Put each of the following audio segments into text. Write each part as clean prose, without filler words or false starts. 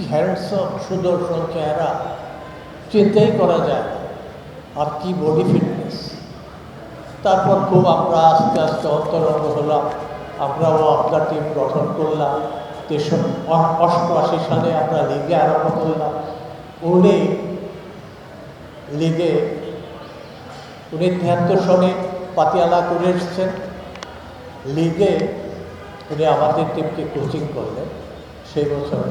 Handsome সুদর্শন চেহারা চিন্তাই করা যায় না। আর কি বডি ফিটনেস। তারপর খুব আমরা আস্তে আস্তে অন্তরঙ্গ হলাম, আমরাও আপনার টিম গঠন করলাম। 88 সালে আমরা লিগে আরম্ভ করলাম। উনি 73 সনে পাতিয়ালা করে এসছেন। লিগে উনি আমাদের টিমকে কোচিং করলেন। সেই বছর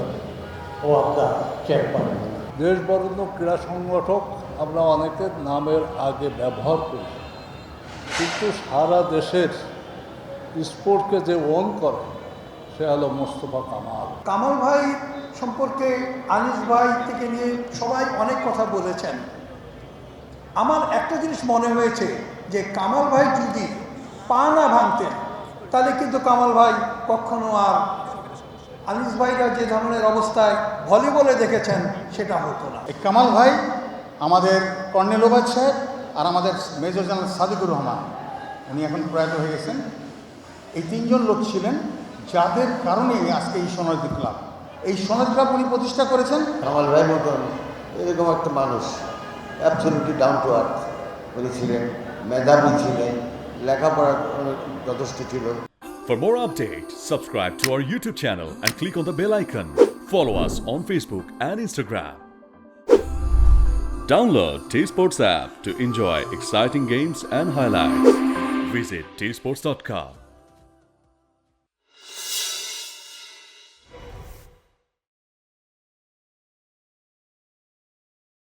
ও আমরা চ্যাম্পিয়ন। দেশ বরেণ্য ক্রীড়া সংগঠক আমরা অনেকের নামের আগে ব্যবহার করি, কিন্তু সারা দেশের স্পোর্টকে যে ওন করে সে হলো মোস্তফা কামাল। কামাল ভাই সম্পর্কে আনিস ভাই থেকে নিয়ে সবাই অনেক কথা বলেছেন। আমার একটা জিনিস মনে হয়েছে যে কামাল ভাই যদি পা না ভাঙতেন তাহলে কিন্তু কামাল ভাই কখনো আর আনিস ভাইরা যে ধরনের অবস্থায় ভলিবলে দেখেছেন সেটা হতো না। কামাল ভাই, আমাদের কর্নেল ওবায়দ সাহেব আর আমাদের মেজর জেনারেল সাদিকুর রহমান, উনি এখন প্রয়াত হয়ে গেছেন। এই তিনজন লোক ছিলেন যাদের কারণে আজকে এই সোনালী ক্লাব, এই সোনালী ক্লাব উনি প্রতিষ্ঠা করেছেন। কামাল ভাই মতন এরকম একটা মানুষ, অ্যাবসলিউটলি ডাউন টু আর্থ উনি ছিলেন, মেধাবী ছিলেন, লেখাপড়া যথেষ্ট ছিল। For more updates, subscribe to our YouTube channel and click on the bell icon. Follow us on Facebook and Instagram. Download T-Sports app to enjoy exciting games and highlights. Visit tsports.com.